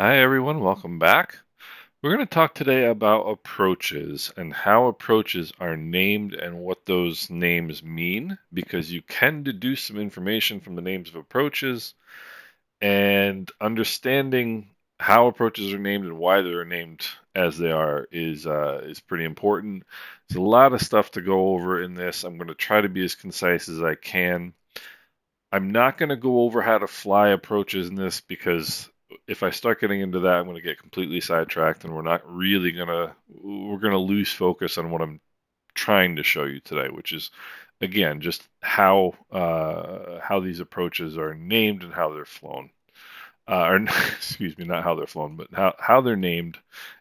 Hi, everyone. Welcome back. We're going to talk today about approaches and how approaches are named and what those names mean, because you can deduce some information from the names of approaches, and understanding how approaches are named and why they're named as they are is pretty important. There's a lot of stuff to go over in this. I'm going to try to be as concise as I can. I'm not going to go over how to fly approaches in this because if I start getting into that, I'm going to get completely sidetracked, and we're going to lose focus on what I'm trying to show you today, which is again just how these approaches are named and how they're flown. Or excuse me, not how they're flown, but how they're named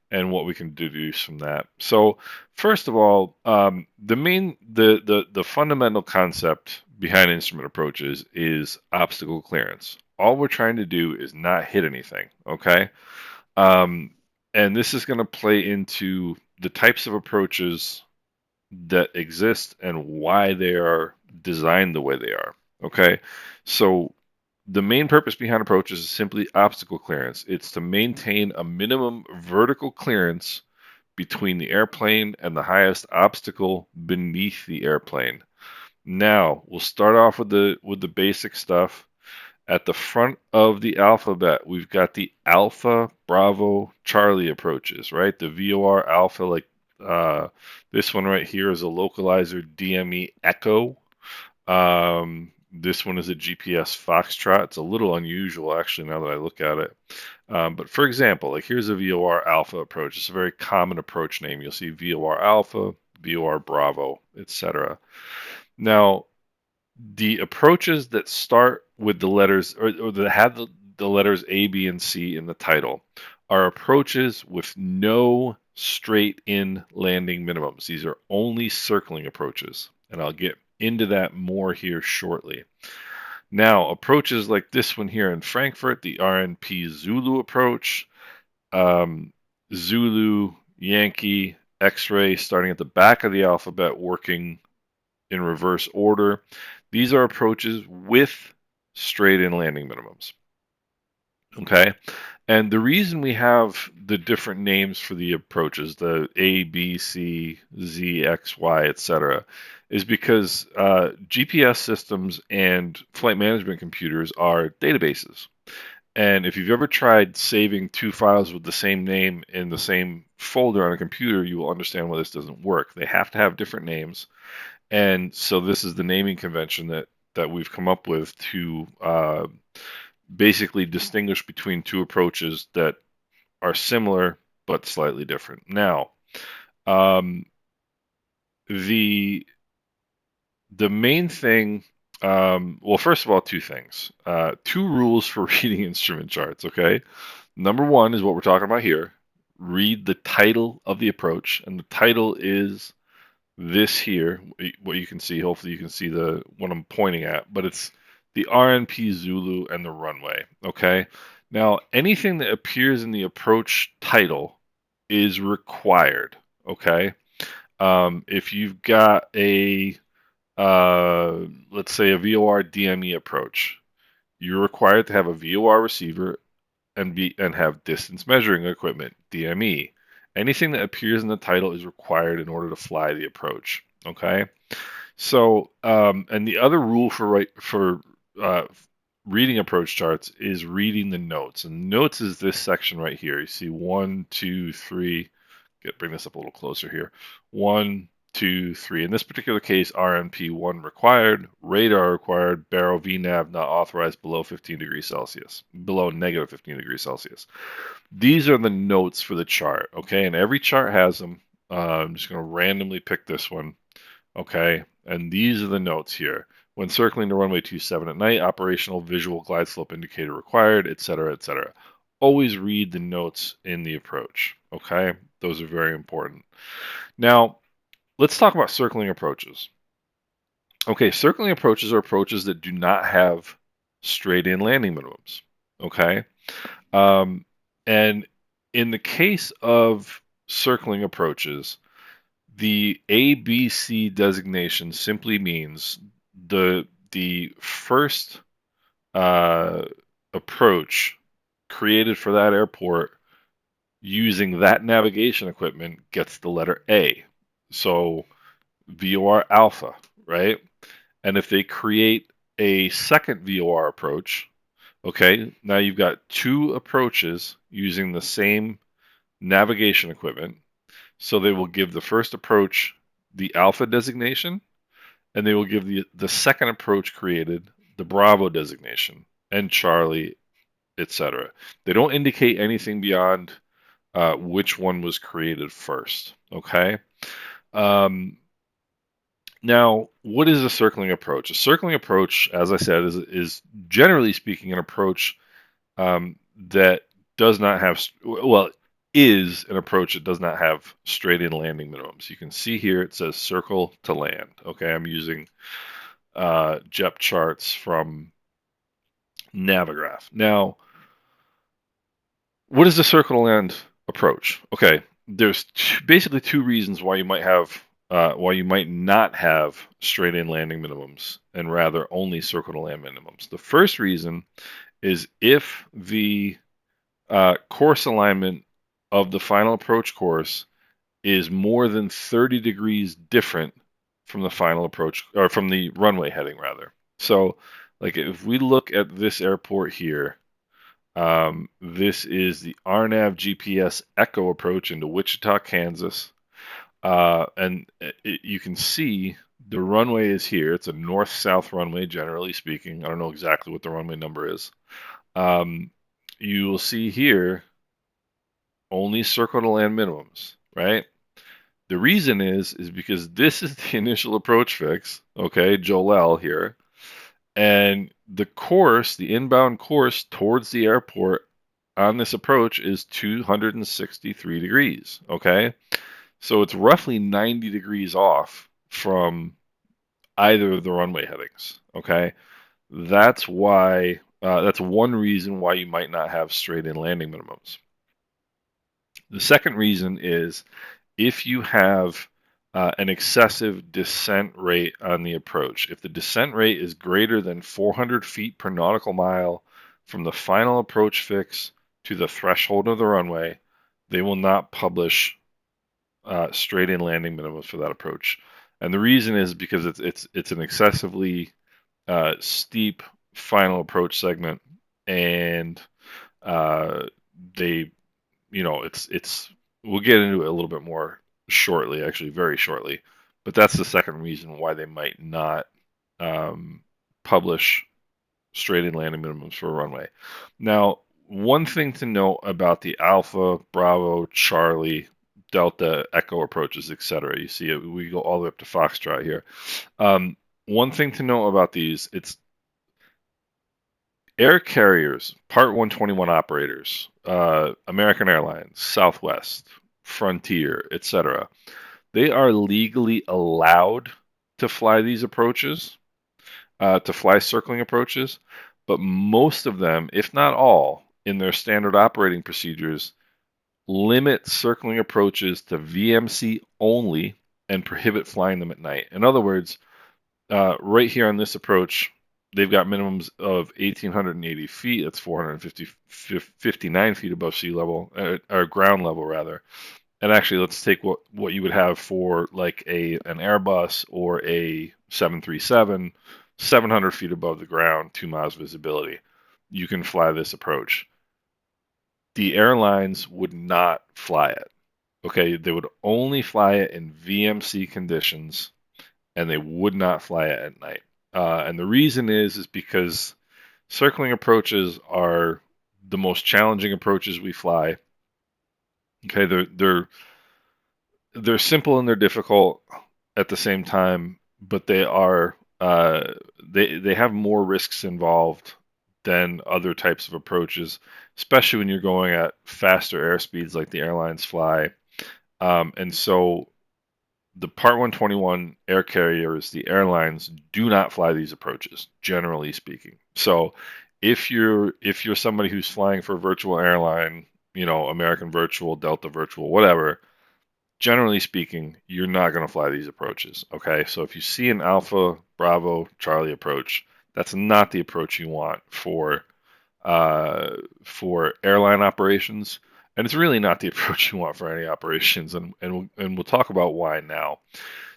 and what we can deduce from that. So first of all, the fundamental concept behind instrument approaches is obstacle clearance. All we're trying to do is not hit anything, okay? Um, and this is going to play into the types of approaches that exist and why they are designed the way they are, okay? So the main purpose behind approaches is simply obstacle clearance. It's to maintain a minimum vertical clearance between the airplane and the highest obstacle beneath the airplane. Now, we'll start off with the basic stuff. At the front of the alphabet, we've got the Alpha, Bravo, Charlie approaches, right? The VOR Alpha, like uh, this one right here is a localizer DME Echo. This one is a GPS Foxtrot. It's a little unusual, actually, now that I look at it. But for example, like here's a VOR Alpha approach. It's a very common approach name. You'll see VOR Alpha, VOR Bravo, etc. Now, the approaches that start with the letters or that have the letters A, B, and C in the title are approaches with no straight in landing minimums. These are only circling approaches, and I'll get into that more here shortly. Now, approaches like this one here in Frankfurt, the RNP Zulu approach, um, Zulu, Yankee, X-ray, starting at the back of the alphabet, working in reverse order. These are approaches with straight in landing minimums. Okay. And the reason we have the different names for the approaches, the A, B, C, Z, X, Y, etc., is because GPS systems and flight management computers are databases. And if you've ever tried saving two files with the same name in the same folder on a computer, you will understand why this doesn't work. They have to have different names, and so this is the naming convention that we've come up with to basically distinguish between two approaches that are similar but slightly different. Now, um, the the main thing, well, first of all, two things, two rules for reading instrument charts. Okay, number one is what we're talking about here. Read the title of the approach, and the title is this here, what you can see, hopefully you can see the what I'm pointing at, but it's the RNP Zulu and the runway. Okay. Now, anything that appears in the approach title is required. Okay. If you've got let's say a VOR DME approach, you're required to have a VOR receiver and have distance measuring equipment, DME. Anything that appears in the title is required in order to fly the approach. Okay, so and the other rule for uh, reading approach charts is reading the notes, and notes is this section right here. You see one, two, three. Bring this up a little closer here. One, two, three. In this particular case, RMP1 required, radar required, baro VNAV not authorized below 15 degrees Celsius, below negative 15 degrees Celsius. These are the notes for the chart, okay? And every chart has them. I'm just going to randomly pick this one, okay? And these are the notes here. When circling the runway 27 at night, operational visual glide slope indicator required, etc., etc. Always read the notes in the approach, okay? Those are very important. Now, let's talk about circling approaches. Okay, circling approaches are approaches that do not have straight in landing minimums, okay? Um, and in the case of circling approaches, the ABC designation simply means the first uh, approach created for that airport using that navigation equipment gets the letter A. So VOR alpha, right? And if they create a second VOR approach, okay, now you've got two approaches using the same navigation equipment. So they will give the first approach the alpha designation, and they will give the second approach created the Bravo designation, and Charlie, etc. They don't indicate anything beyond which one was created first. Okay. Um, Now, what is a circling approach? A circling approach, as I said, is generally speaking an approach that does not have, well, is an approach that does not have straight in landing minimums. You can see here it says circle to land. Okay, I'm using JEP charts from Navigraph. Now, what is the circle to land approach? Okay, there's basically two reasons why you might not have straight in landing minimums and rather only circle to land minimums. The first reason is if the course alignment of the final approach course is more than 30 degrees different from the final approach, or from the runway heading rather. So, like if we look at this airport here, this is the RNAV GPS Echo approach into Wichita, Kansas. You can see the runway is here. It's a north-south runway, generally speaking. I don't know exactly what the runway number is. You will see here only circle to land minimums, right? The reason is because this is the initial approach fix, okay, Joel here, and the course, the inbound course towards the airport on this approach is 263 degrees, okay? So it's roughly 90 degrees off from either of the runway headings, okay? That's why, that's one reason why you might not have straight in landing minimums. The second reason is if you have an excessive descent rate on the approach. If the descent rate is greater than 400 feet per nautical mile from the final approach fix to the threshold of the runway, they will not publish straight in landing minimums for that approach. And the reason is because it's an excessively steep final approach segment, and they, it's we'll get into it a little bit more shortly, actually very shortly, but that's the second reason why they might not publish straight in landing minimums for a runway. Now, one thing to note about the Alpha, Bravo, Charlie, Delta, Echo approaches, etc. You see, we go all the way up to Foxtrot here. One thing to note about these, it's air carriers, Part 121 operators, American Airlines, Southwest, Frontier, etc. They are legally allowed to fly these approaches, to fly circling approaches, but most of them, if not all, in their standard operating procedures, limit circling approaches to VMC only and prohibit flying them at night. In other words, right here on this approach, they've got minimums of 1,880 feet. That's 459 feet above sea level, or ground level rather. And actually, let's take what you would have for like an Airbus or a 737, 700 feet above the ground, 2 miles visibility. You can fly this approach. The airlines would not fly it. Okay, they would only fly it in VMC conditions, and they would not fly it at night. And the reason is because circling approaches are the most challenging approaches we fly. Okay, they're simple and they're difficult at the same time, but they are they have more risks involved than other types of approaches, especially when you're going at faster airspeeds like the airlines fly. And so the Part 121 air carriers, the airlines, do not fly these approaches, generally speaking. So if you're somebody who's flying for a virtual airline, American Virtual, Delta Virtual, whatever, generally speaking, you're not going to fly these approaches. Okay, so if you see an Alpha, Bravo, Charlie approach, that's not the approach you want for for airline operations, and it's really not the approach you want for any operations, and we'll talk about why now.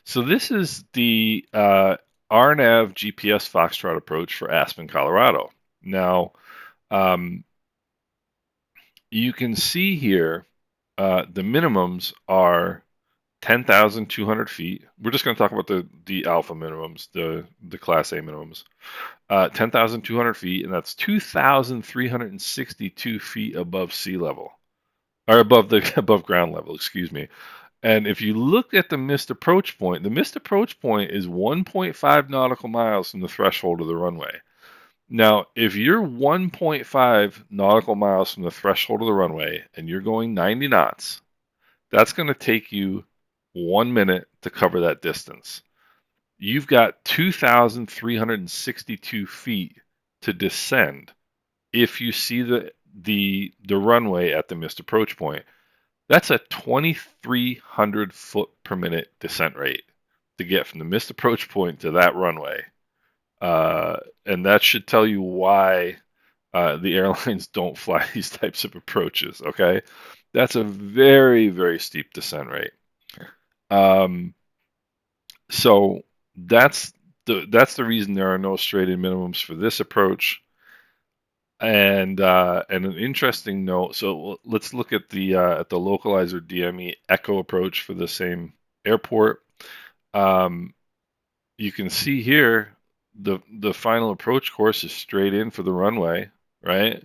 So this is the RNAV GPS Foxtrot approach for Aspen, Colorado. Now, um, you can see here the minimums are 10,200 feet. We're just going to talk about the alpha minimums, the Class A minimums. 10,200 feet, and that's 2,362 feet above sea level, or above ground level. Excuse me. And if you look at the missed approach point, the missed approach point is 1.5 nautical miles from the threshold of the runway. Now, if you're 1.5 nautical miles from the threshold of the runway and you're going 90 knots, that's going to take you 1 minute to cover that distance. You've got 2,362 feet to descend if you see the runway at the missed approach point. That's a 2,300 foot per minute descent rate to get from the missed approach point to that runway. And that should tell you why the airlines don't fly these types of approaches. Okay, that's a very, very steep descent rate. Um, so that's the reason there are no straight-in minimums for this approach. And an interesting note. So let's look at the localizer DME Echo approach for the same airport. Um, you can see here the final approach course is straight in for the runway, right?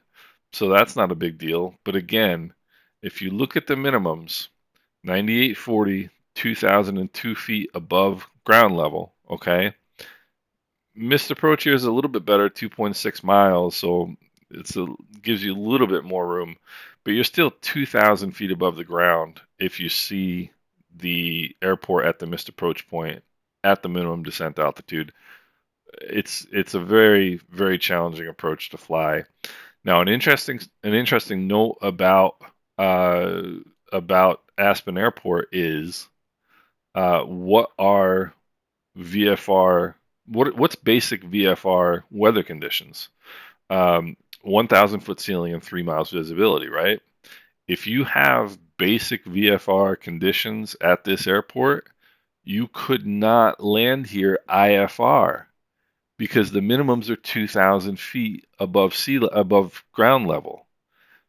So that's not a big deal. But again, if you look at the minimums, 9840, 2,002 feet above ground level, okay? Missed approach here is a little bit better, 2.6 miles, so gives you a little bit more room, but you're still 2,000 feet above the ground if you see the airport at the missed approach point at the minimum descent altitude. It's a very, very challenging approach to fly. Now, an interesting note about Aspen Airport is what are VFR what's basic VFR weather conditions? 1,000 foot ceiling and 3 miles visibility, right? If you have basic VFR conditions at this airport, you could not land here IFR because the minimums are 2,000 feet above ground level.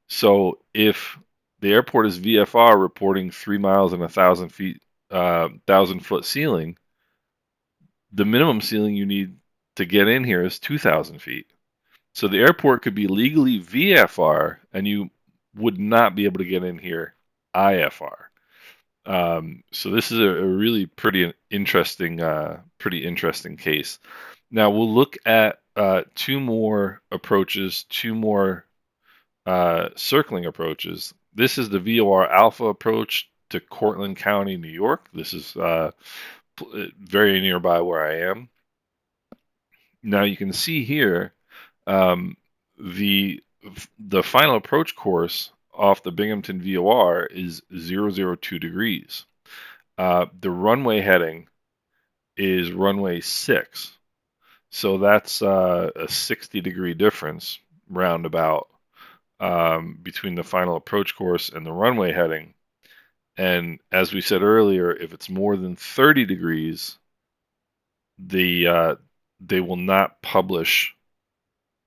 So if the airport is VFR reporting 3 miles and 1,000 feet, 1,000 foot ceiling, the minimum ceiling you need to get in here is 2,000 feet. So the airport could be legally VFR, and you would not be able to get in here IFR. So this is a really pretty interesting case. Now we'll look at two more approaches, two more circling approaches. This is the VOR Alpha approach to Cortland County, New York. This is very nearby where I am. Now you can see here um, the final approach course off the Binghamton VOR is 002 degrees. The runway heading is runway 6. So that's a 60-degree difference roundabout between the final approach course and the runway heading. And as we said earlier, if it's more than 30 degrees, they will not publish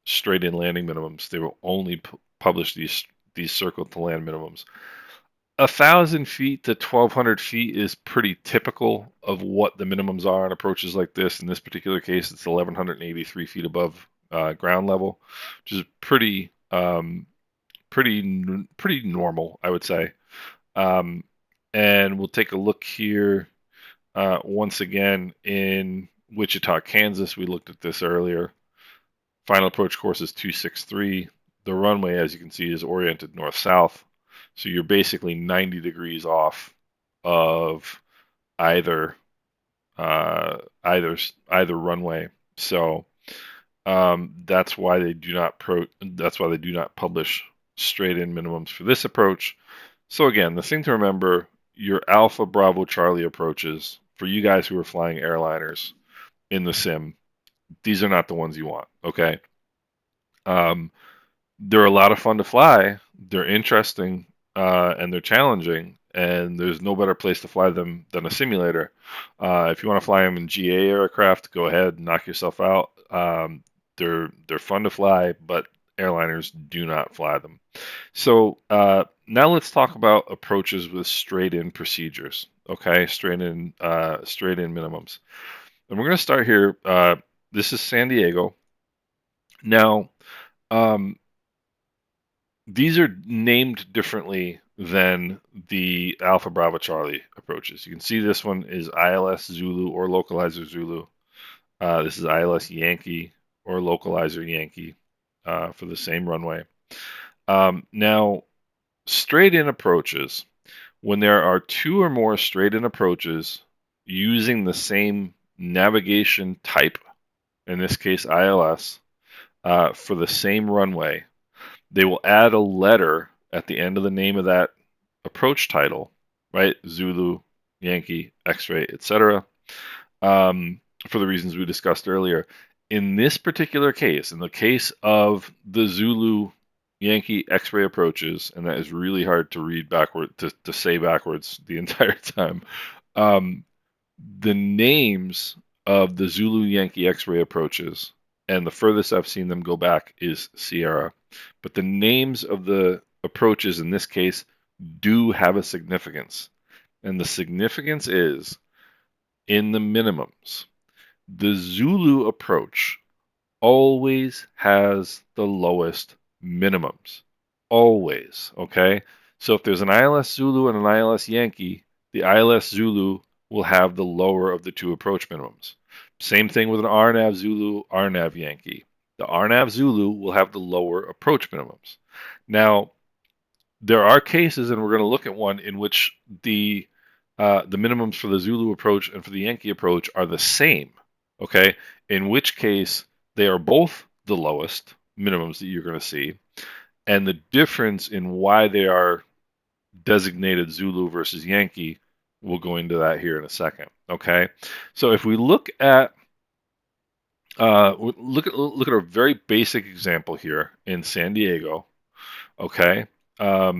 straight-in landing minimums. They will only publish these circle to land minimums. 1,000 feet to 1,200 feet is pretty typical of what the minimums are on approaches like this. In this particular case, it's 1,183 feet above ground level, which is pretty normal, I would say. And we'll take a look here once again in Wichita, Kansas. We looked at this earlier. Final approach course is 263. The runway, as you can see, is oriented north-south. So you're basically 90 degrees off of either runway. So that's why they do not publish straight-in minimums for this approach. So again, the thing to remember: your Alpha Bravo Charlie approaches for you guys who are flying airliners in the sim. These are not the ones you want. Okay. They're a lot of fun to fly. They're interesting, and they're challenging. And there's no better place to fly them than a simulator. If you want to fly them in GA aircraft, go ahead, knock yourself out. They're fun to fly, but airliners do not fly them. So now let's talk about approaches with straight-in procedures. Okay, straight-in minimums. And we're going to start here. This is San Diego. Now, um, these are named differently than the Alpha Bravo Charlie approaches. You can see this one is ILS Zulu or Localizer Zulu. This is ILS Yankee or Localizer Yankee for the same runway. Now, straight in approaches, when there are two or more straight in approaches using the same navigation type, in this case ILS, for the same runway, they will add a letter at the end of the name of that approach title, right? Zulu, Yankee, X-ray, etc. For the reasons we discussed earlier. In this particular case, in the case of the Zulu Yankee X-ray approaches, and that is really hard to read backward to say backwards the entire time. The names of the Zulu Yankee X-ray approaches, and the furthest I've seen them go back is Sierra, but the names of the approaches in this case do have a significance, and the significance is in the minimums. The Zulu approach always has the lowest minimums. Always, okay? So if there's an ILS Zulu and an ILS Yankee, the ILS Zulu will have the lower of the two approach minimums. Same thing with an RNAV Zulu, RNAV Yankee. The RNAV Zulu will have the lower approach minimums. Now, there are cases, and we're going to look at one in which the minimums for the Zulu approach and for the Yankee approach are the same. Okay, in which case they are both the lowest minimums that you're going to see, and the difference in why they are designated Zulu versus Yankee, we'll go into that here in a second. Okay, so if we look at look at a very basic example here in San Diego. Okay, let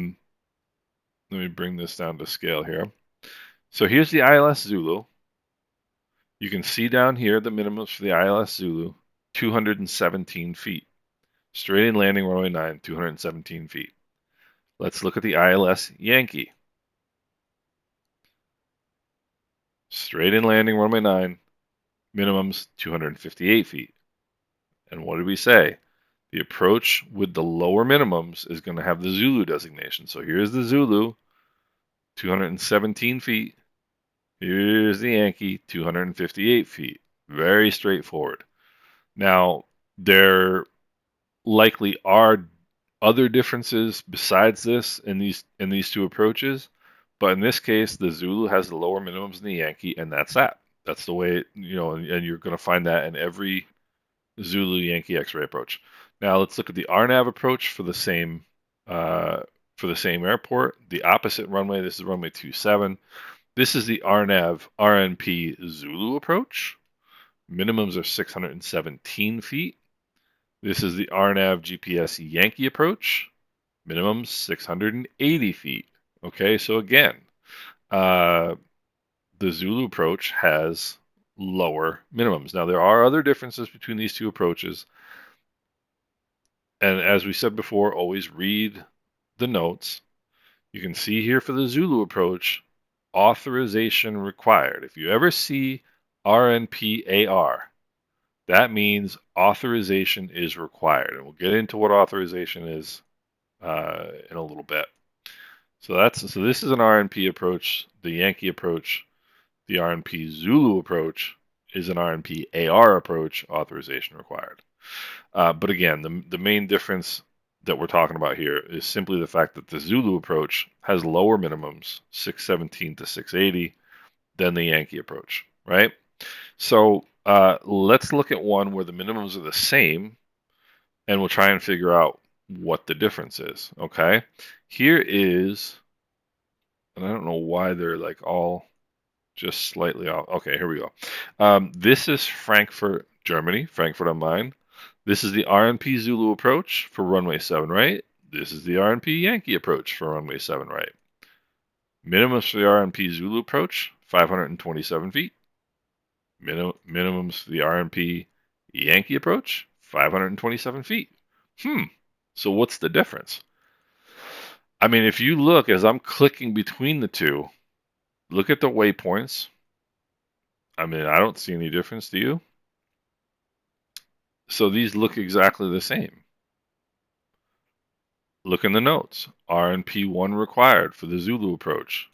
me bring this down to scale here. So here's the ILS Zulu. You can see down here the minimums for the ILS Zulu, 217 feet. Straight in landing runway 9, 217 feet. Let's look at the ILS Yankee. Straight in landing runway 9, minimums 258 feet. And what did we say? The approach with the lower minimums is going to have the Zulu designation. So here's the Zulu, 217 feet. Here's the Yankee, 258 feet. Very straightforward. Now, there likely are other differences besides this in these two approaches, but in this case, the Zulu has the lower minimums than the Yankee, and that's that. That's the way and you're going to find that in every Zulu Yankee X-ray approach. Now let's look at the RNAV approach for the same airport, the opposite runway. This is runway 27. This is the RNAV RNP Zulu approach. Minimums are 617 feet. This is the RNAV GPS Yankee approach. Minimum 680 feet. Okay, so again, the Zulu approach has lower minimums. Now, there are other differences between these two approaches. And as we said before, always read the notes. You can see here for the Zulu approach, authorization required. If you ever see RNPAR, that means authorization is required. And we'll get into what authorization is in a little bit. So this is an RNP approach. The Yankee approach, the RNP Zulu approach is an RNP AR approach, authorization required. But again, the main difference that we're talking about here is simply the fact that the Zulu approach has lower minimums, 617 to 680, than the Yankee approach, right? So let's look at one where the minimums are the same, and we'll try and figure out what the difference is, okay? Here is, and I don't know why they're like all just slightly off. Okay, here we go. This is Frankfurt, Germany, Frankfurt am Main. This is the RNP Zulu approach for runway 7 right. This is the RNP Yankee approach for runway 7 right. Minimums for the RNP Zulu approach, 527 feet. Minimums for the RNP Yankee approach, 527 feet. So what's the difference? I mean, if you look as I'm clicking between the two, look at the waypoints. I mean, I don't see any difference, do you? So these look exactly the same. Look in the notes. RNP1 required for the Zulu approach.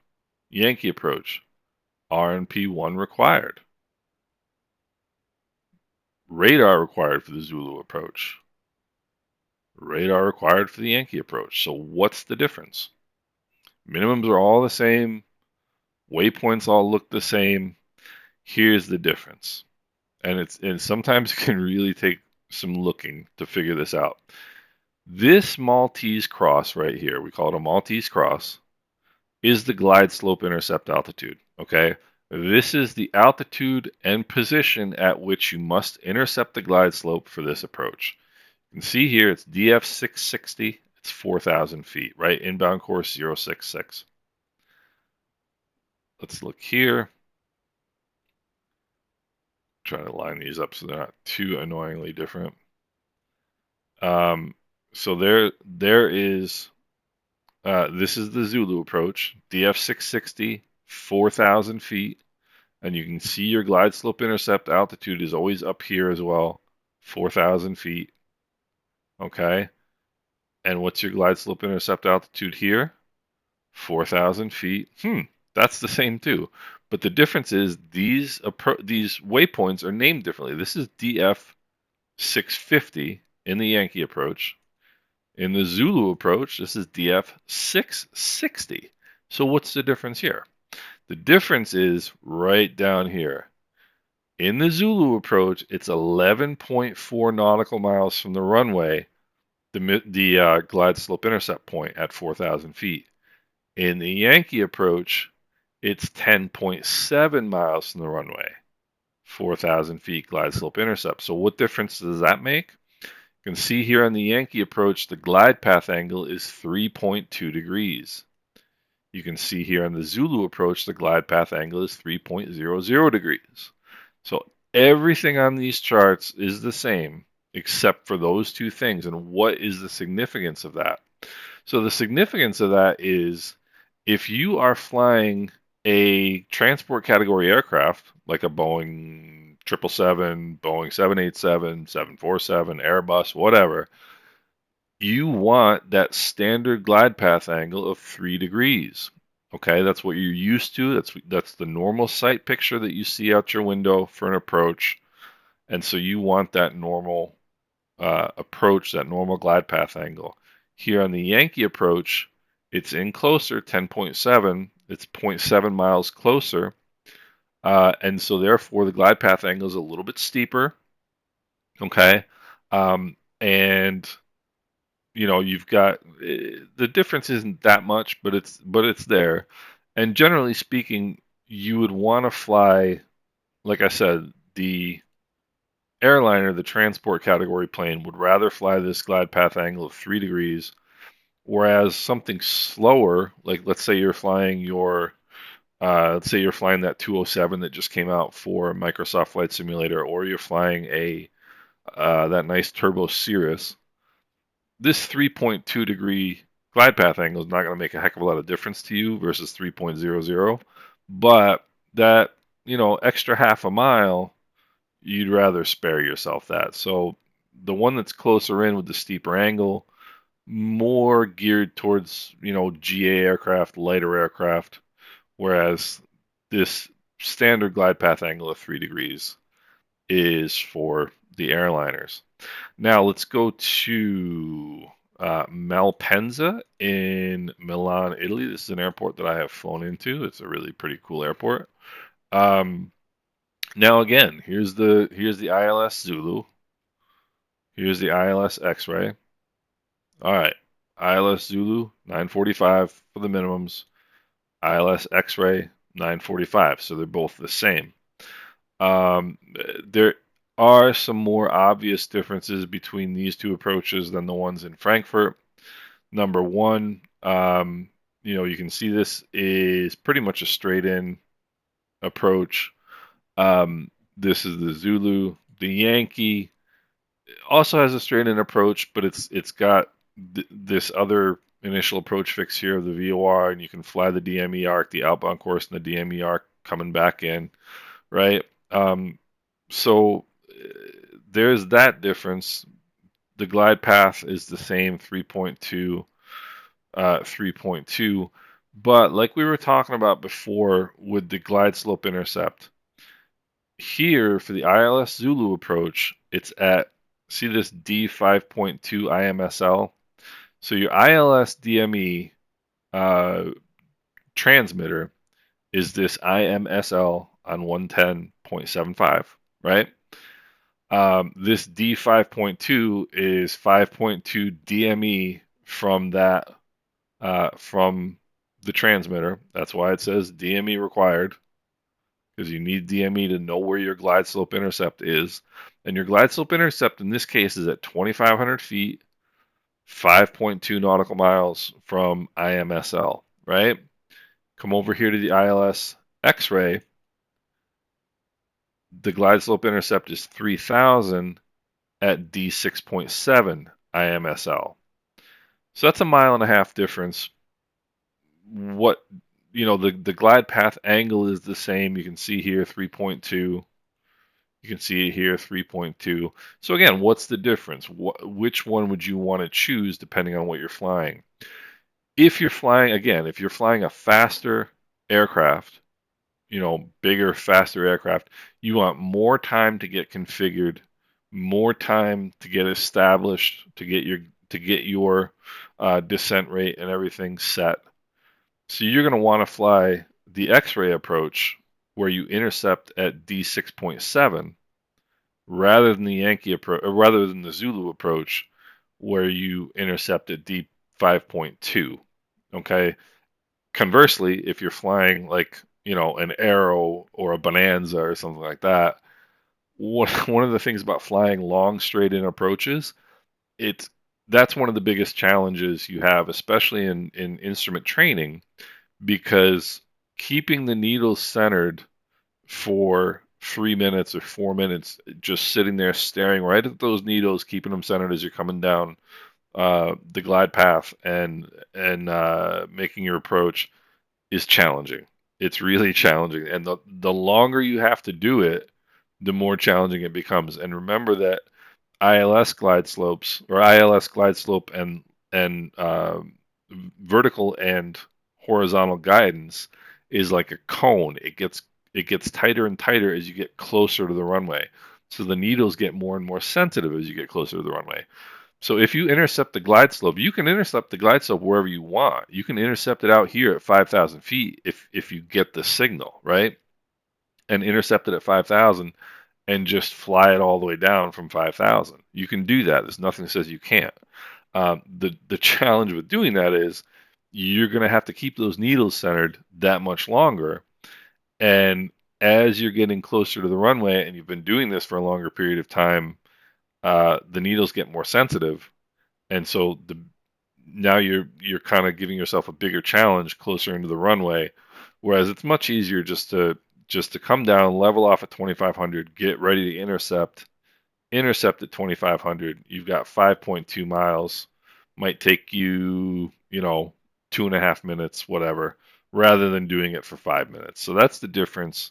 Yankee approach. RNP1 required. Radar required for the Zulu approach. Radar required for the Yankee approach. So what's the difference? Minimums are all the same. Waypoints all look the same. Here's the difference. And sometimes it can really take some looking to figure this out. This Maltese cross right here, we call it a Maltese cross, is the glide slope intercept altitude. Okay, this is the altitude and position at which you must intercept the glide slope for this approach. You can see here it's DF 660, it's 4,000 feet, right? Inbound course 066. Let's look here. Try to line these up so they're not too annoyingly different. So there is, this is the Zulu approach, DF 660, 4,000 feet. And you can see your glide slope intercept altitude is always up here as well, 4,000 feet. Okay. And what's your glide slope intercept altitude here? 4,000 feet. That's the same too. But the difference is these waypoints are named differently. This is DF 650 in the Yankee approach. In the Zulu approach, this is DF 660. So what's the difference here? The difference is right down here. In the Zulu approach, it's 11.4 nautical miles from the runway, the glide slope intercept point at 4,000 feet. In the Yankee approach, it's 10.7 miles from the runway, 4,000 feet glide slope intercept. So what difference does that make? You can see here on the Yankee approach, the glide path angle is 3.2 degrees. You can see here on the Zulu approach, the glide path angle is 3.00 degrees. So everything on these charts is the same except for those two things. And what is the significance of that? So the significance of that is if you are flying a transport category aircraft like a Boeing 777, Boeing 787, 747, Airbus, whatever, you want that standard glide path angle of 3 degrees. Okay, that's what you're used to. That's the normal sight picture that you see out your window for an approach. And so you want that normal approach, that normal glide path angle. Here on the Yankee approach, it's in closer, 10.7. It's 0.7 miles closer. And so therefore the glide path angle is a little bit steeper. Okay. And you've got the difference isn't that much, but it's there. And generally speaking, you would want to fly, like I said, the airliner, the transport category plane, would rather fly this glide path angle of 3 degrees, whereas something slower, like let's say you're flying that 207 that just came out for Microsoft Flight Simulator, or you're flying that nice Turbo Cirrus. This 3.2 degree glide path angle is not going to make a heck of a lot of difference to you versus 3.00, but that extra half a mile, you'd rather spare yourself that. So the one that's closer in with the steeper angle, more geared towards GA aircraft, lighter aircraft, whereas this standard glide path angle of 3 degrees is for the airliners. Now let's go to Malpensa in Milan, Italy. This is an airport that I have flown into. It's a really pretty cool airport. Now again, here's the ILS Zulu. Here's the ILS X-ray. All right, ILS Zulu 945 for the minimums. ILS X-ray 945. So they're both the same. are some more obvious differences between these two approaches than the ones in Frankfurt. Number one, you can see this is pretty much a straight in approach. This is the Zulu. The Yankee also has a straight in approach, but it's got this other initial approach fix here of the VOR, and you can fly the DME arc, the outbound course, and the DME arc coming back in, right? So there's that difference. The glide path is the same, 3.2, 3.2. But like we were talking about before with the glide slope intercept, here for the ILS Zulu approach, it's at, see this D5.2 IMSL? So your ILS DME transmitter is this IMSL on 110.75, right? This D5.2 is 5.2 DME from that from the transmitter. That's why it says DME required, because you need DME to know where your glide slope intercept is. And your glide slope intercept in this case is at 2,500 feet, 5.2 nautical miles from IMSL, right? Come over here to the ILS X-ray. The glide slope intercept is 3,000 at D6.7 IMSL. So that's a mile and a half difference. What, the glide path angle is the same. You can see here 3.2. You can see it here 3.2. So again, what's the difference? Which one would you want to choose depending on what you're flying? If you're flying a faster aircraft, bigger, faster aircraft, you want more time to get configured, more time to get established, to get your descent rate and everything set. So you're going to want to fly the X-ray approach where you intercept at D6.7 rather than the Yankee approach, or rather than the Zulu approach where you intercept at D5.2. Okay. Conversely, if you're flying like, an Arrow or a Bonanza or something like that, one of the things about flying long straight in approaches, it's that's one of the biggest challenges you have, especially in instrument training, because keeping the needles centered for 3 minutes or 4 minutes, just sitting there staring right at those needles, keeping them centered as you're coming down the glide path and making your approach is challenging. It's really challenging, and the longer you have to do it, the more challenging it becomes. And remember that ILS glide slopes, or ILS glide slope and vertical and horizontal guidance is like a cone. It gets tighter and tighter as you get closer to the runway. So the needles get more and more sensitive as you get closer to the runway. So if you intercept the glide slope, you can intercept the glide slope wherever you want. You can intercept it out here at 5,000 feet if you get the signal, right? And intercept it at 5,000 and just fly it all the way down from 5,000. You can do that. There's nothing that says you can't. The challenge with doing that is you're going to have to keep those needles centered that much longer. And as you're getting closer to the runway and you've been doing this for a longer period of time, the needles get more sensitive, and so now you're kind of giving yourself a bigger challenge closer into the runway. Whereas it's much easier just to come down, level off at 2,500, get ready to intercept at 2,500. You've got 5.2 miles, might take you 2.5 minutes, whatever, rather than doing it for 5 minutes. So that's the difference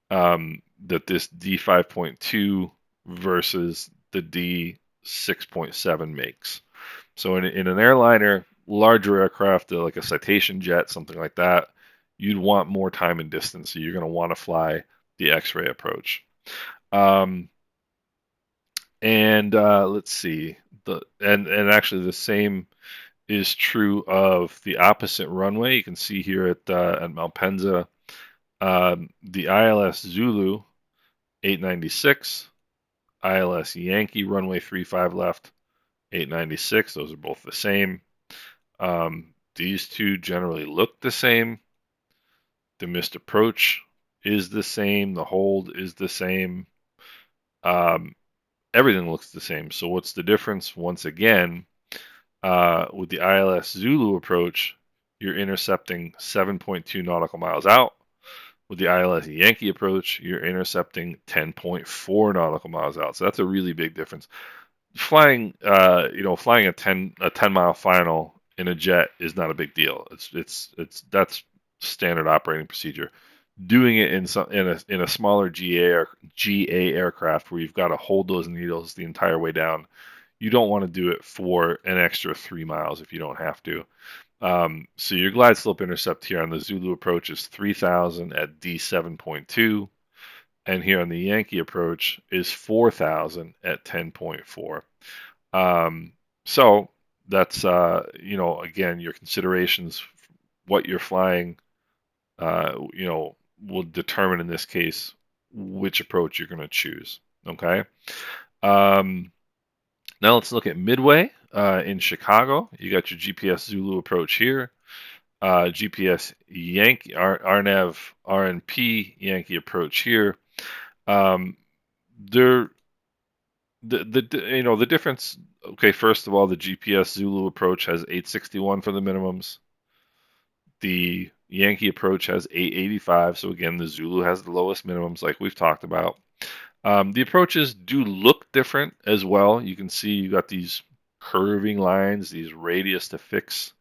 that this D5.2 versus the D6.7 makes. So in an airliner, larger aircraft like a Citation jet, something like that, you'd want more time and distance. So you're going to want to fly the X-ray approach. And let's see, and actually the same is true of the opposite runway. You can see here at Malpensa, the ILS Zulu 896, ILS Yankee runway 35 left 896. Those are both the same. These two generally look the same. The missed approach is the same. The hold is the same. um, everything looks the same. So what's the difference? Once again, with the ILS Zulu approach, you're intercepting 7.2 nautical miles out. With the ILS Yankee approach, you're intercepting 10.4 nautical miles out. So that's a really big difference. Flying a 10 mile final in a jet is not a big deal. That's standard operating procedure. Doing it in a smaller GA aircraft where you've got to hold those needles the entire way down, you don't want to do it for an extra 3 miles if you don't have to. So your glide slope intercept here on the Zulu approach is 3,000 at D7.2, and here on the Yankee approach is 4,000 at 10.4. So that's again, your considerations, what you're flying, will determine in this case which approach you're going to choose. Okay. Um, Now let's look at Midway in Chicago. You got your GPS Zulu approach here. GPS Yankee RNAV RNP Yankee approach here. Um, there the difference. Okay, first of all, the GPS Zulu approach has 861 for the minimums. The Yankee approach has 885. So again, the Zulu has the lowest minimums, like we've talked about. The approaches do look different as well. You can see you got these curving lines, these radius to fix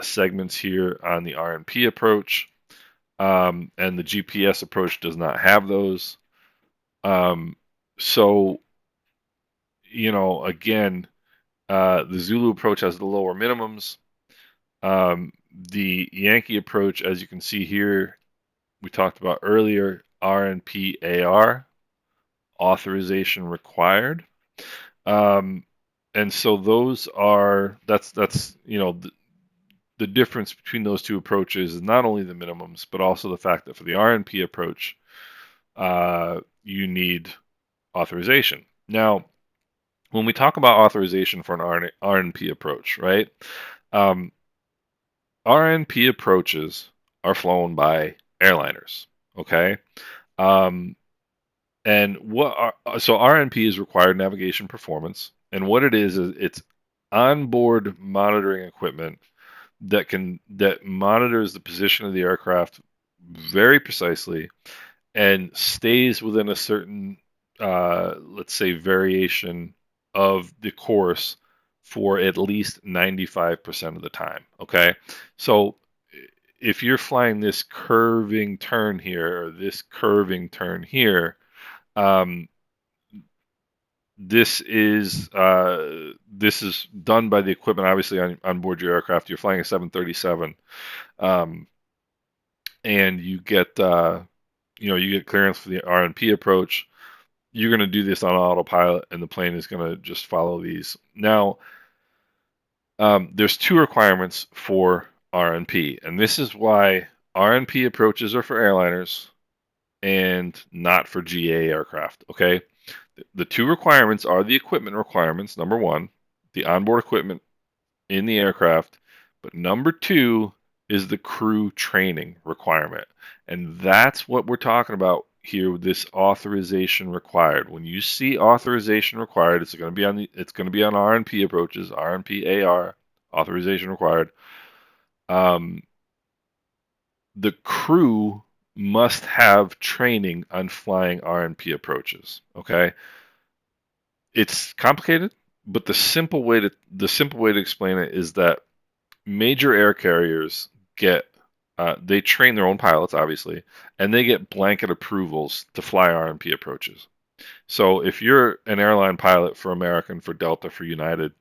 segments here on the RNP approach, and the GPS approach does not have those. So, again, the Zulu approach has the lower minimums. The Yankee approach, as you can see here, we talked about earlier, RNP-AR, authorization required. And so that's the difference between those two approaches is not only the minimums, but also the fact that for the RNP approach, you need authorization. Now, when we talk about authorization for an RNP approach, right? RNP approaches are flown by airliners, okay? So RNP is required navigation performance, and what it is it's onboard monitoring equipment that monitors the position of the aircraft very precisely and stays within a certain, let's say, variation of the course for at least 95% of the time. Okay, so if you're flying this curving turn here or this curving turn here, um, this is done by the equipment, obviously on board your aircraft. You're flying a 737, and you get clearance for the RNP approach. You're going to do this on autopilot, and the plane is going to just follow these. Now, there's two requirements for RNP, and this is why RNP approaches are for airliners and not for GA aircraft. Okay. The two requirements are the equipment requirements, number one, the onboard equipment in the aircraft, but number two is the crew training requirement. And that's what we're talking about here with this authorization required. When you see authorization required, it's going to be on RNP approaches, RNP AR, authorization required. The crew must have training on flying RNP approaches. Okay, it's complicated, but the simple way to explain it is that major air carriers they train their own pilots, obviously, and they get blanket approvals to fly RNP approaches. So if you're an airline pilot for American, for Delta, for United,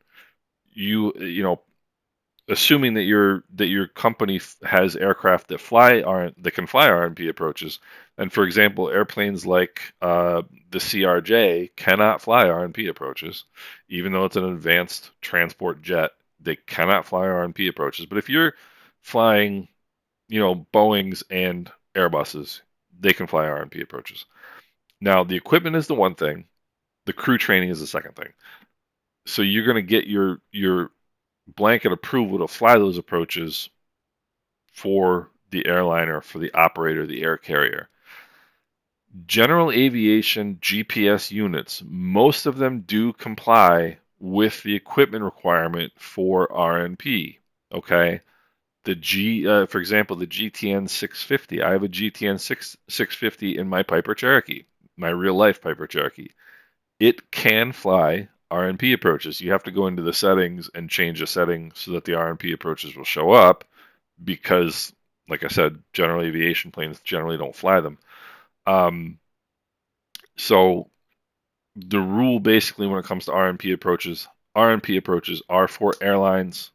assuming that your company has aircraft that can fly RNP approaches, and for example, airplanes like the CRJ cannot fly RNP approaches, even though it's an advanced transport jet, they cannot fly RNP approaches. But if you're flying, Boeings and Airbuses, they can fly RNP approaches. Now, the equipment is the one thing, the crew training is the second thing. So you're going to get your blanket approval to fly those approaches for the airliner, for the operator, the air carrier. General aviation GPS units, most of them do comply with the equipment requirement for RNP. Okay, for example, the GTN 650. I have a GTN 650 in my Piper Cherokee, my real life Piper Cherokee. It can fly RNP approaches. You have to go into the settings and change the setting so that the RNP approaches will show up because, like I said, general aviation planes generally don't fly them. So the rule basically when it comes to RNP approaches are for airlines,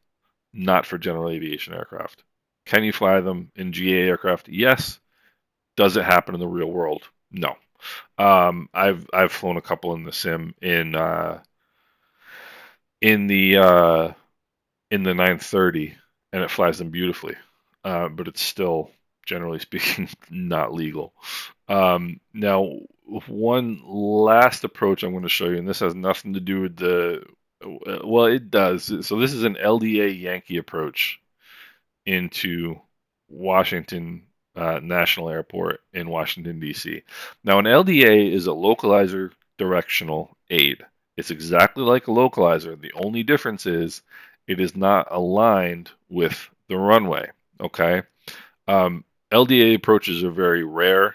not for general aviation aircraft. Can you fly them in GA aircraft? Yes. Does it happen in the real world? No. I've flown a couple in the sim in the uh, in the 930, and it flies them beautifully, but it's still, generally speaking, not legal. Now, one last approach I'm going to show you, and this has nothing to do with well, it does. So this is an LDA Yankee approach into Washington National Airport in Washington, D.C. Now, an LDA is a localizer directional aid. It's exactly like a localizer. The only difference is it is not aligned with the runway. Okay. LDA approaches are very rare.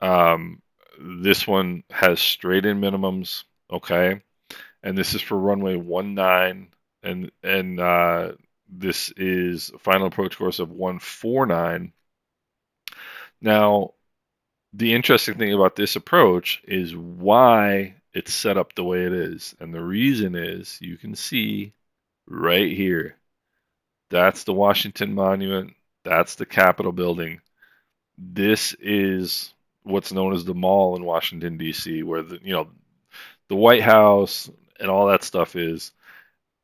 Um, this one has straight in minimums. Okay. And this is for runway 19, and this is a final approach course of 149. Now, the interesting thing about this approach is why it's set up the way it is. And the reason is you can see right here. That's the Washington Monument. That's the Capitol building. This is what's known as the mall in Washington, D.C., where the White House and all that stuff is.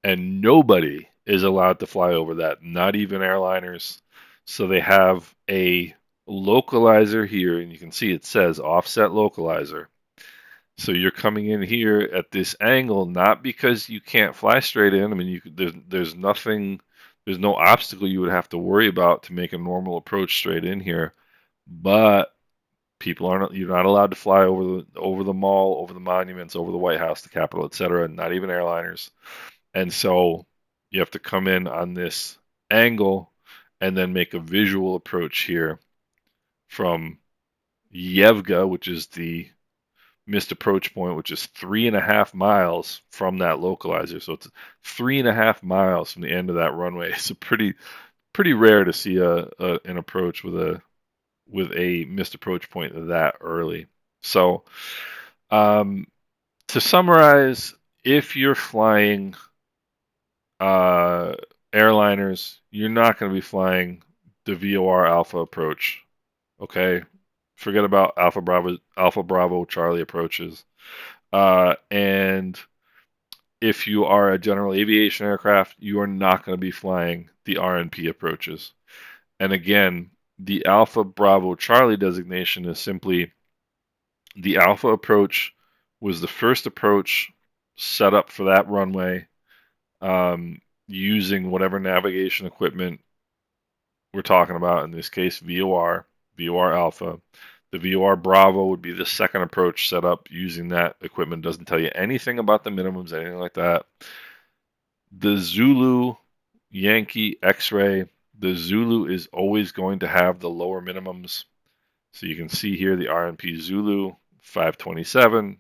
And nobody is allowed to fly over that, not even airliners. So they have a localizer here, and you can see it says offset localizer. So you're coming in here at this angle, not because you can't fly straight in. I mean, there's nothing, there's no obstacle you would have to worry about to make a normal approach straight in here. But you're not allowed to fly over the mall, over the monuments, over the White House, the Capitol, etc. Not even airliners. And so you have to come in on this angle and then make a visual approach here from Yevga, which is the missed approach point, which is 3.5 miles from that localizer. So it's 3.5 miles from the end of that runway. It's a pretty rare to see an approach with a missed approach point that early. So to summarize, if you're flying airliners, you're not going to be flying the VOR Alpha approach. Okay, forget about Alpha Bravo Charlie approaches. And if you are a general aviation aircraft, you are not going to be flying the RNP approaches. And again, the Alpha Bravo Charlie designation is simply the Alpha approach was the first approach set up for that runway, using whatever navigation equipment we're talking about, in this case VOR Alpha. The VOR Bravo would be the second approach set up using that equipment. Doesn't tell you anything about the minimums, anything like that. The Zulu Yankee X-ray, the Zulu is always going to have the lower minimums. So you can see here the RNP Zulu 527,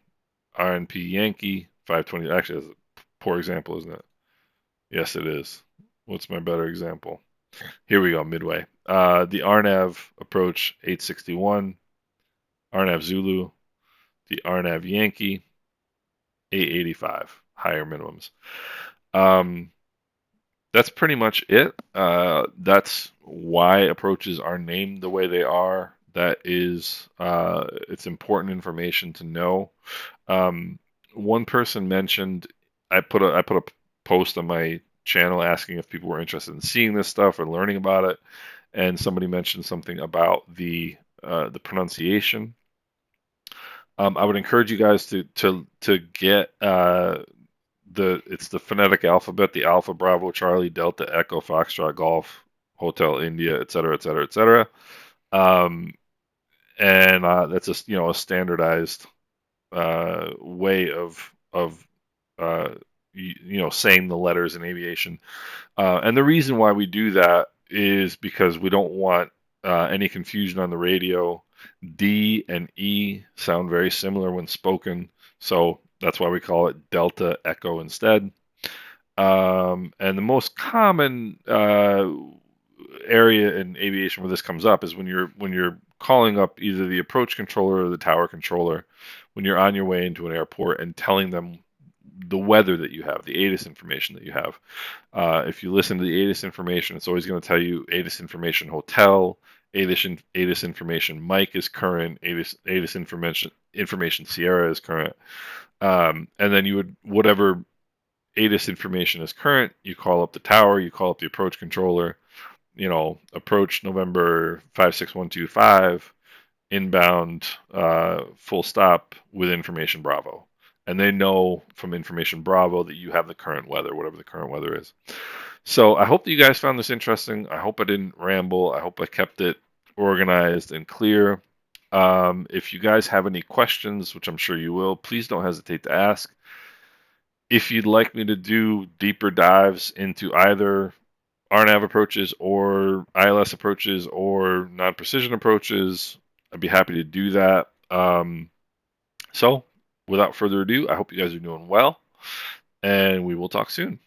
RNP Yankee 520. Actually, that's a poor example, isn't it? Yes, it is. What's my better example? Here we go, Midway. The RNAV approach 861, RNAV Zulu, the RNAV Yankee 885, higher minimums. That's pretty much it. That's why approaches are named the way they are. That is, it's important information to know. One person mentioned, I put a post on my channel asking if people were interested in seeing this stuff or learning about it, and somebody mentioned something about the pronunciation. I would encourage you guys to get it's the phonetic alphabet, the Alpha Bravo Charlie Delta Echo Foxtrot Golf Hotel India, et cetera, et cetera, et cetera. and that's a standardized way of saying the letters in aviation. And the reason why we do that is because we don't want any confusion on the radio. D and E sound very similar when spoken, so that's why we call it Delta Echo instead. And the most common area in aviation where this comes up is when you're calling up either the approach controller or the tower controller when you're on your way into an airport and telling them the weather that you have, the ATIS information that you have. If you listen to the ATIS information, it's always going to tell you ATIS information hotel, ATIS information Mike is current, ATIS information Sierra is current, and then you would whatever ATIS information is current, you call up the tower, you call up the approach controller, approach November 56125, inbound, full stop with information Bravo. And they know from information Bravo that you have the current weather, whatever the current weather is. So I hope that you guys found this interesting. I hope I didn't ramble. I hope I kept it organized and clear. If you guys have any questions, which I'm sure you will, please don't hesitate to ask. If you'd like me to do deeper dives into either RNAV approaches or ILS approaches or non-precision approaches, I'd be happy to do that. So, without further ado, I hope you guys are doing well, and we will talk soon.